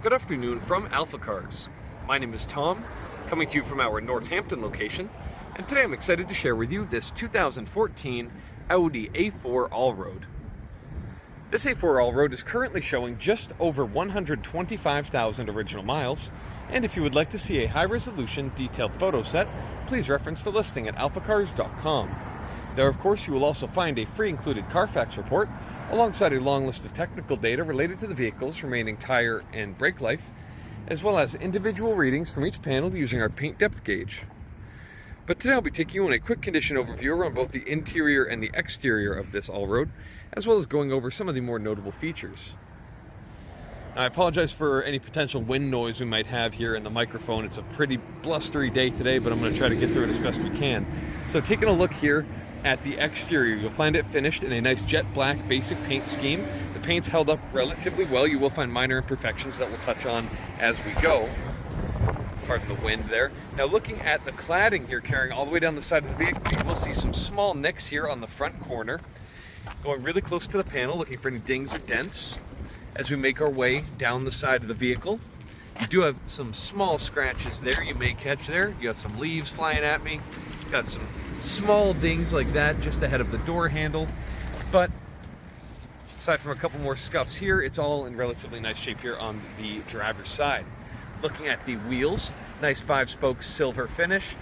Good afternoon from AlphaCars. My name is Tom, coming to you from our Northampton location, and today I'm excited to share with you this 2014 Audi A4 Allroad. This A4 Allroad is currently showing just over 125,000 original miles, and if you would like to see a high-resolution detailed photo set, please reference the listing at alphacars.com. There, of course, you will also find a free included Carfax report, alongside a long list of technical data related to the vehicle's remaining tire and brake life, as well as individual readings from each panel using our paint depth gauge. But today I'll be taking you on a quick condition overview around both the interior and the exterior of this Allroad, as well as going over some of the more notable features. Now, I apologize for any potential wind noise we might have here in the microphone. It's a pretty blustery day today, but I'm going to try to get through it as best we can. So taking a look here at the exterior, you'll find it finished in a nice jet black basic paint scheme. The paint's held up relatively well. You will find minor imperfections that we'll touch on as we go. Pardon the wind there. Now, looking at the cladding here carrying all the way down the side of the vehicle, you will see some small nicks here on the front corner. Going really close to the panel, looking for any dings or dents as we make our way down the side of the vehicle. You do have some small scratches there you may catch there. You got some leaves flying at me. Got some small dings like that just ahead of the door handle, but aside from a couple more scuffs here, it's all in relatively nice shape here on the driver's side. Looking at the wheels, nice 5-spoke silver finish.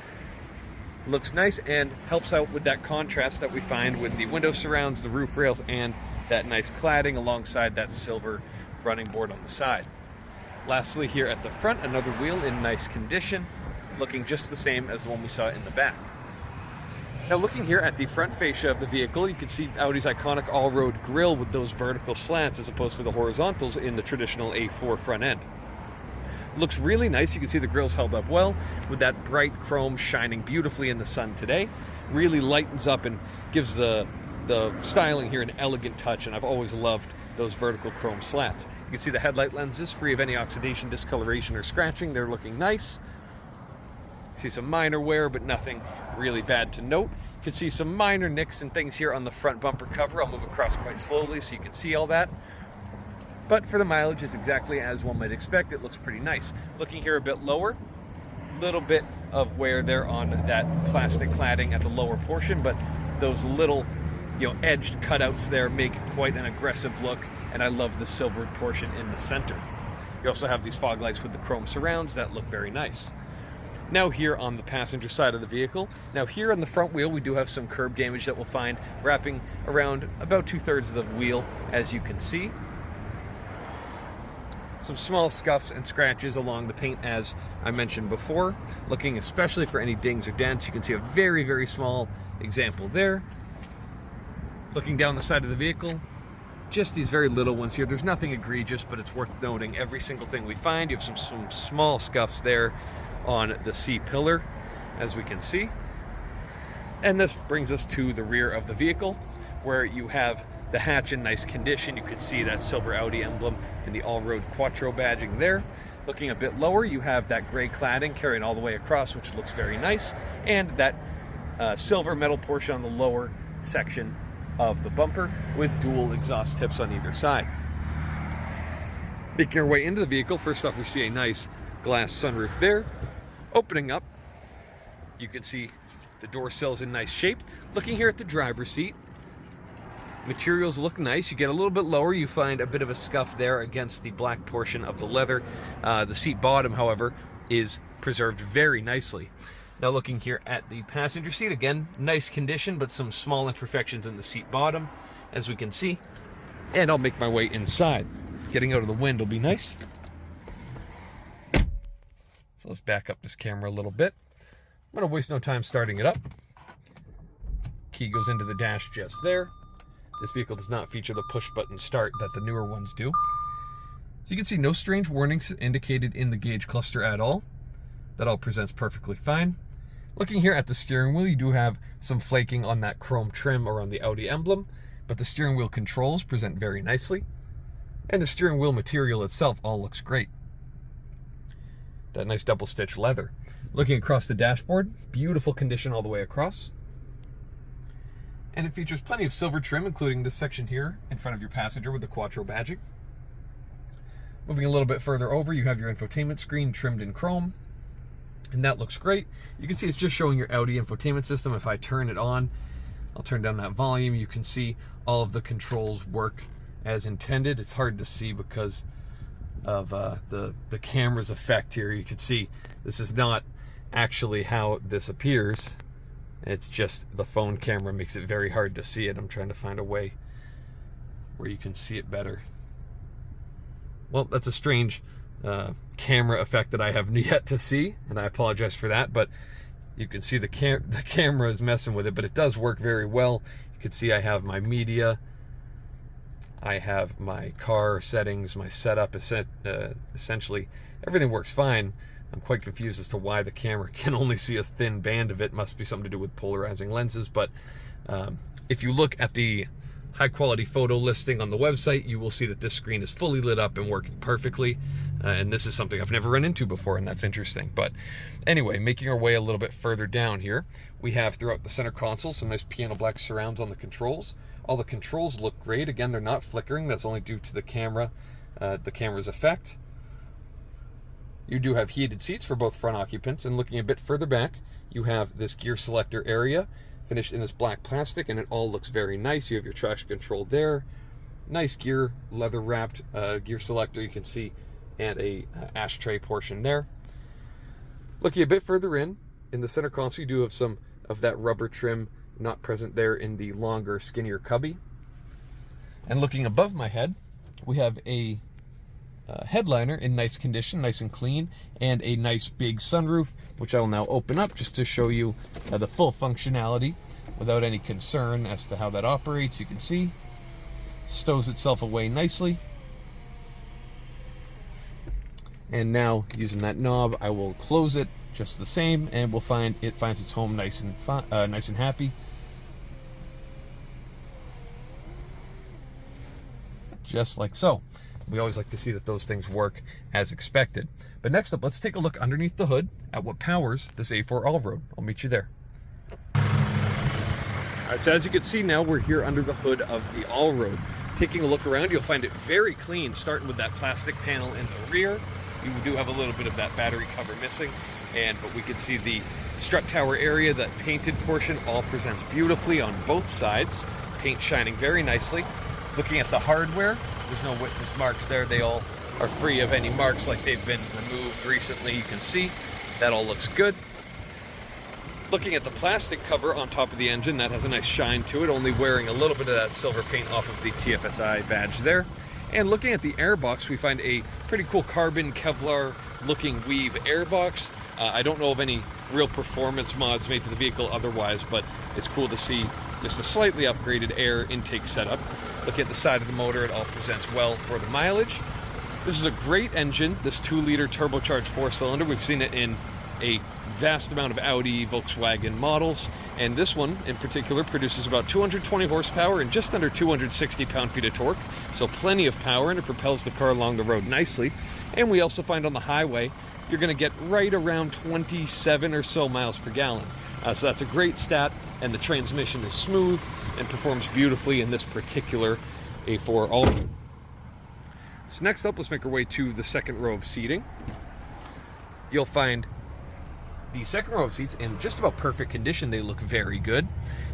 Looks nice and helps out with that contrast that we find with the window surrounds, the roof rails, and that nice cladding alongside that silver running board on the side. Lastly, here at the front, another wheel in nice condition, looking just the same as the one we saw in the back. Now, looking here at the front fascia of the vehicle, you can see Audi's iconic all-road grille with those vertical slants as opposed to the horizontals in the traditional A4 front end. Looks really nice. You can see the grille's held up well with that bright chrome shining beautifully in the sun today. Really lightens up and gives the styling here an elegant touch, and I've always loved those vertical chrome slats. You can see the headlight lenses free of any oxidation, discoloration, or scratching. They're looking nice. See some minor wear, but nothing really bad to note. You can see some minor nicks and things here on the front bumper cover. I'll move across quite slowly so you can see all that. But for the mileage, it's exactly as one might expect. It looks pretty nice. Looking here a bit lower, little bit of wear there on that plastic cladding at the lower portion, but those little, edged cutouts there make quite an aggressive look, and I love the silvered portion in the center. You also have these fog lights with the chrome surrounds that look very nice. Now here on the passenger side of the vehicle, now here on the front wheel, we do have some curb damage that we'll find wrapping around about 2/3 of the wheel, as you can see. Some small scuffs and scratches along the paint, as I mentioned before. Looking especially for any dings or dents, you can see a very, very small example there. Looking down the side of the vehicle, just these very little ones here. There's nothing egregious, but it's worth noting every single thing we find. You have some small scuffs there on the C-pillar, as we can see. And this brings us to the rear of the vehicle, where you have the hatch in nice condition. You can see that silver Audi emblem and the Allroad Quattro badging there. Looking a bit lower, you have that gray cladding carrying all the way across, which looks very nice, and that silver metal portion on the lower section of the bumper with dual exhaust tips on either side. Making our way into the vehicle, first off, we see a nice glass sunroof there. Opening up, you can see the door sills in nice shape. Looking here at the driver's seat, materials look nice. You get a little bit lower, you find a bit of a scuff there against the black portion of the leather. The seat bottom, however, is preserved very nicely. Now looking here at the passenger seat, again, nice condition, but some small imperfections in the seat bottom, as we can see. And I'll make my way inside. Getting out of the wind will be nice. So let's back up this camera a little bit. I'm going to waste no time starting it up. Key goes into the dash just there. This vehicle does not feature the push-button start that the newer ones do. So you can see no strange warnings indicated in the gauge cluster at all. That all presents perfectly fine. Looking here at the steering wheel, you do have some flaking on that chrome trim around the Audi emblem, but the steering wheel controls present very nicely. And the steering wheel material itself all looks great. That nice double stitch leather. Looking across the dashboard, beautiful condition all the way across. And it features plenty of silver trim, including this section here in front of your passenger with the quattro badging. Moving a little bit further over, you have your infotainment screen trimmed in chrome, and that looks great. You can see it's just showing your Audi infotainment system. If I turn it on, I'll turn down that volume. You can see all of the controls work as intended. It's hard to see because of the camera's effect here. You can see this is not actually how this appears. It's just the phone camera makes it very hard to see it. I'm trying to find a way where you can see it better. Well, that's a strange camera effect that I have yet to see, and I apologize for that, but you can see the camera is messing with it, but it does work very well. You can see I have my media, I have my car settings, my setup, essentially everything works fine. I'm quite confused as to why the camera can only see a thin band of it. Must be something to do with polarizing lenses, but if you look at the high quality photo listing on the website, you will see that this screen is fully lit up and working perfectly. And this is something I've never run into before, and that's interesting. But anyway, making our way a little bit further down here, we have throughout the center console some nice piano black surrounds on the controls. All the controls look great. Again, they're not flickering. That's only due to the camera's effect. You do have heated seats for both front occupants, and looking a bit further back, you have this gear selector area finished in this black plastic, and it all looks very nice. You have your traction control there, nice gear leather wrapped gear selector you can see, and a ashtray portion there. Looking a bit further in the center console, you do have some of that rubber trim not present there in the longer, skinnier cubby. And looking above my head, we have a headliner in nice condition, nice and clean, and a nice big sunroof, which I will now open up just to show you the full functionality without any concern as to how that operates. You can see stows itself away nicely. And now, using that knob, I will close it just the same, and we'll find it finds its home nice and happy. Just like so. We always like to see that those things work as expected. But next up, let's take a look underneath the hood at what powers this A4 Allroad. I'll meet you there. All right, so as you can see now, we're here under the hood of the Allroad. Taking a look around, you'll find it very clean, starting with that plastic panel in the rear. You do have a little bit of that battery cover missing, but we can see the strut tower area, that painted portion, all presents beautifully on both sides. Paint shining very nicely. Looking at the hardware, there's no witness marks there. They all are free of any marks like they've been removed recently. You can see that all looks good. Looking at the plastic cover on top of the engine, that has a nice shine to it, only wearing a little bit of that silver paint off of the TFSI badge there. And looking at the airbox, we find a pretty cool carbon Kevlar looking weave airbox. I don't know of any real performance mods made to the vehicle otherwise, but it's cool to see just a slightly upgraded air intake setup. Look at the side of the motor, it all presents well for the mileage. This is a great engine, this 2-liter turbocharged 4-cylinder. We've seen it in a vast amount of Audi, Volkswagen models, and this one in particular produces about 220 horsepower and just under 260 pound-feet of torque, so plenty of power, and it propels the car along the road nicely. And we also find on the highway, you're going to get right around 27 or so miles per gallon. So that's a great stat, and the transmission is smooth and performs beautifully in this particular A4 Allroad. So next up, let's make our way to the second row of seating. You'll find the second row of seats in just about perfect condition. They look very good.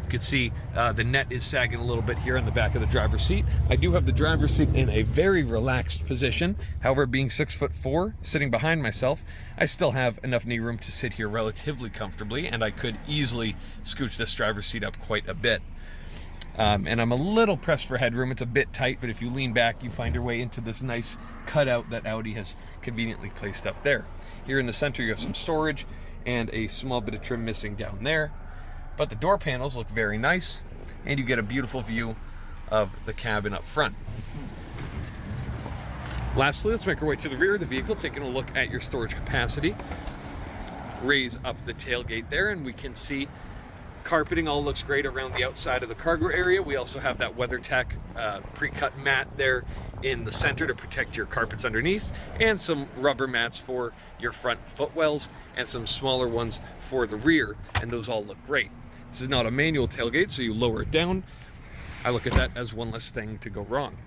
You can see the net is sagging a little bit here on the back of the driver's seat. I do have the driver's seat in a very relaxed position. However, being 6'4", sitting behind myself, I still have enough knee room to sit here relatively comfortably, and I could easily scooch this driver's seat up quite a bit. And I'm a little pressed for headroom. It's a bit tight, but if you lean back, you find your way into this nice cutout that Audi has conveniently placed up there. Here in the center, you have some storage and a small bit of trim missing down there. But the door panels look very nice, and you get a beautiful view of the cabin up front. Lastly, let's make our way to the rear of the vehicle, taking a look at your storage capacity. Raise up the tailgate there, and we can see carpeting all looks great around the outside of the cargo area. We also have that WeatherTech pre-cut mat there in the center to protect your carpets underneath, and some rubber mats for your front footwells, and some smaller ones for the rear, and those all look great. This is not a manual tailgate, so you lower it down. I look at that as one less thing to go wrong.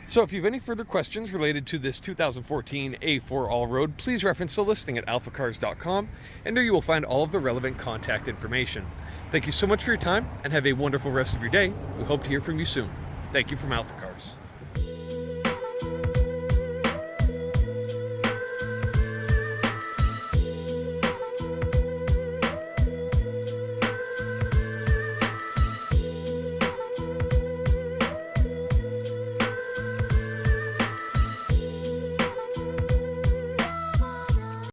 So if you have any further questions related to this 2014 A4 Allroad, please reference the listing at alphacars.com, and there you will find all of the relevant contact information. Thank you so much for your time, and have a wonderful rest of your day. We hope to hear from you soon. Thank you from AlphaCars.